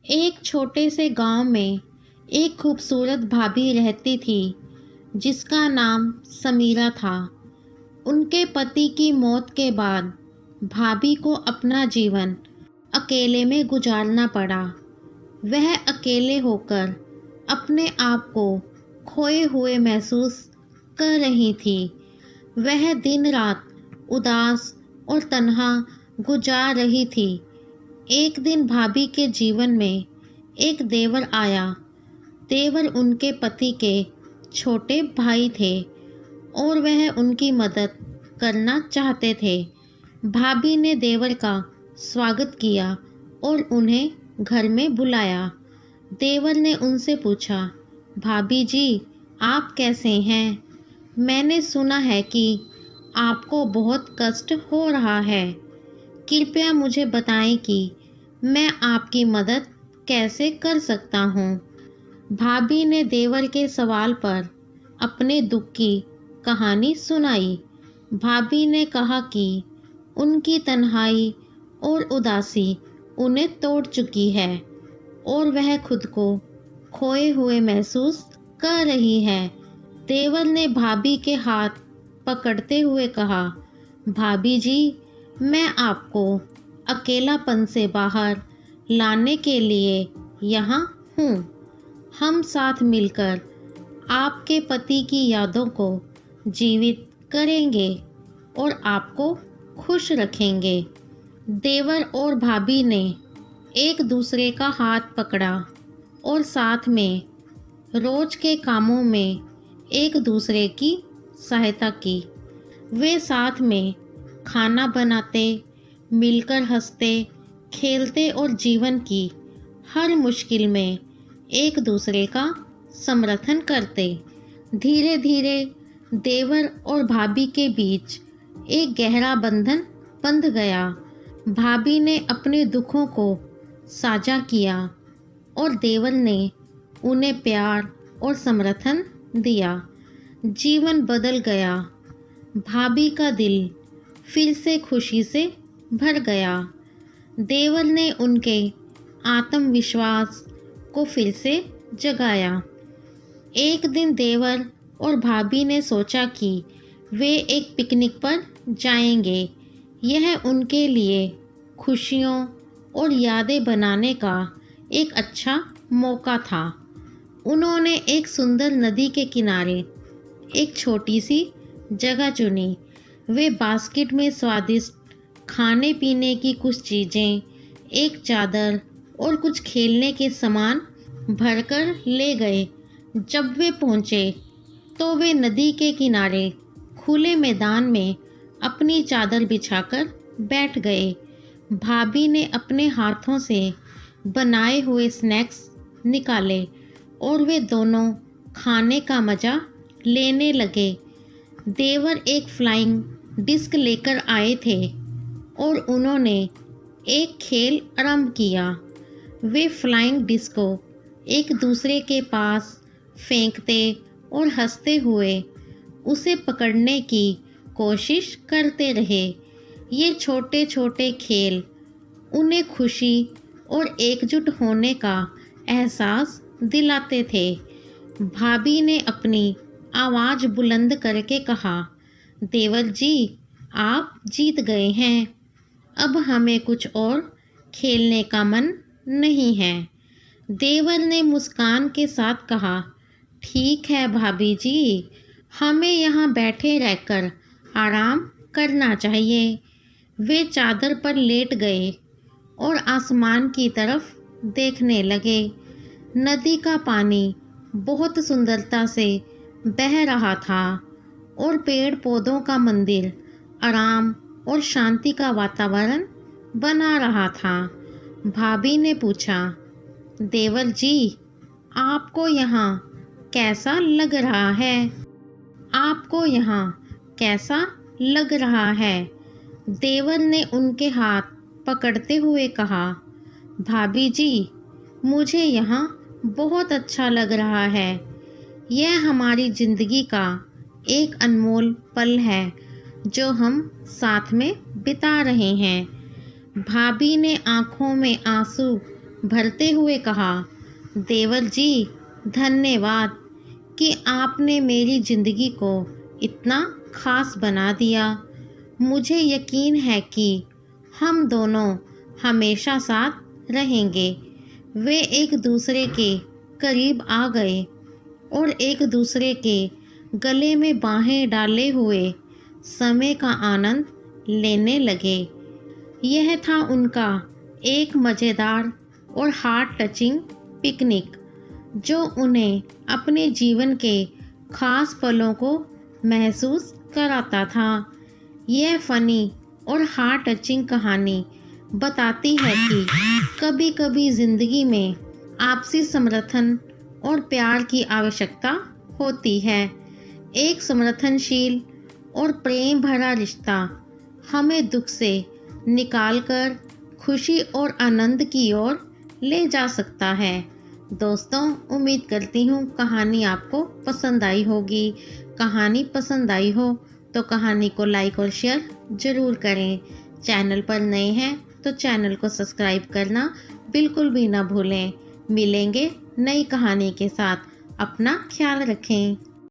एक छोटे से गांव में एक खूबसूरत भाभी रहती थी जिसका नाम समीरा था। उनके पति की मौत के बाद भाभी को अपना जीवन अकेले में गुजारना पड़ा। वह अकेले होकर अपने आप को खोए हुए महसूस कर रही थी। वह दिन रात उदास और तन्हा गुजार रही थी। एक दिन भाभी के जीवन में एक देवर आया। देवर उनके पति के छोटे भाई थे और वह उनकी मदद करना चाहते थे। भाभी ने देवर का स्वागत किया और उन्हें घर में बुलाया। देवर ने उनसे पूछा, भाभी जी, आप कैसे हैं? मैंने सुना है कि आपको बहुत कष्ट हो रहा है। कृपया मुझे बताएं कि मैं आपकी मदद कैसे कर सकता हूँ। भाभी ने देवर के सवाल पर अपने दुख की कहानी सुनाई। भाभी ने कहा कि उनकी तन्हाई और उदासी उन्हें तोड़ चुकी है और वह खुद को खोए हुए महसूस कर रही है। देवर ने भाभी के हाथ पकड़ते हुए कहा, भाभी जी, मैं आपको अकेलापन से बाहर लाने के लिए यहाँ हूँ। हम साथ मिलकर आपके पति की यादों को जीवित करेंगे और आपको खुश रखेंगे। देवर और भाभी ने एक दूसरे का हाथ पकड़ा और साथ में रोज के कामों में एक दूसरे की सहायता की। वे साथ में खाना बनाते, मिलकर हंसते, खेलते और जीवन की हर मुश्किल में एक दूसरे का समर्थन करते। धीरे धीरे देवर और भाभी के बीच एक गहरा बंधन बंध गया। भाभी ने अपने दुखों को साझा किया और देवर ने उन्हें प्यार और समर्थन दिया। जीवन बदल गया। भाभी का दिल फिर से खुशी से भर गया। देवर ने उनके आत्मविश्वास को फिर से जगाया। एक दिन देवर और भाभी ने सोचा कि वे एक पिकनिक पर जाएंगे। यह उनके लिए खुशियों और यादें बनाने का एक अच्छा मौका था। उन्होंने एक सुंदर नदी के किनारे एक छोटी सी जगह चुनी। वे बास्केट में स्वादिष्ट खाने पीने की कुछ चीज़ें, एक चादर और कुछ खेलने के सामान भरकर ले गए। जब वे पहुँचे तो वे नदी के किनारे खुले मैदान में अपनी चादर बिछाकर बैठ गए। भाभी ने अपने हाथों से बनाए हुए स्नैक्स निकाले और वे दोनों खाने का मज़ा लेने लगे। देवर एक फ्लाइंग डिस्क लेकर आए थे और उन्होंने एक खेल आरंभ किया। वे फ्लाइंग डिस्क को एक दूसरे के पास फेंकते और हंसते हुए उसे पकड़ने की कोशिश करते रहे। ये छोटे छोटे खेल उन्हें खुशी और एकजुट होने का एहसास दिलाते थे। भाभी ने अपनी आवाज़ बुलंद करके कहा, देवर जी, आप जीत गए हैं। अब हमें कुछ और खेलने का मन नहीं है। देवर ने मुस्कान के साथ कहा, ठीक है भाभी जी, हमें यहाँ बैठे रहकर आराम करना चाहिए। वे चादर पर लेट गए और आसमान की तरफ देखने लगे। नदी का पानी बहुत सुंदरता से बह रहा था और पेड़ पौधों का मंदिर आराम और शांति का वातावरण बना रहा था। भाभी ने पूछा, देवर जी, आपको यहाँ कैसा लग रहा है? आपको यहाँ कैसा लग रहा है? देवर ने उनके हाथ पकड़ते हुए कहा, भाभी जी, मुझे यहाँ बहुत अच्छा लग रहा है। यह हमारी ज़िंदगी का एक अनमोल पल है जो हम साथ में बिता रहे हैं। भाभी ने आंखों में आंसू भरते हुए कहा, देवर जी, धन्यवाद कि आपने मेरी ज़िंदगी को इतना खास बना दिया। मुझे यकीन है कि हम दोनों हमेशा साथ रहेंगे। वे एक दूसरे के करीब आ गए और एक दूसरे के गले में बाहें डाले हुए समय का आनंद लेने लगे। यह था उनका एक मज़ेदार और हार्ट टचिंग पिकनिक, जो उन्हें अपने जीवन के खास पलों को महसूस कराता था। यह फ़नी और हार्ट टचिंग कहानी बताती है कि कभी कभी ज़िंदगी में आपसी समर्थन और प्यार की आवश्यकता होती है। एक समर्थनशील और प्रेम भरा रिश्ता हमें दुख से निकालकर खुशी और आनंद की ओर ले जा सकता है। दोस्तों, उम्मीद करती हूँ कहानी आपको पसंद आई होगी। कहानी पसंद आई हो तो कहानी को लाइक और शेयर ज़रूर करें। चैनल पर नए हैं तो चैनल को सब्सक्राइब करना बिल्कुल भी ना भूलें। मिलेंगे नई कहानी के साथ। अपना ख्याल रखें।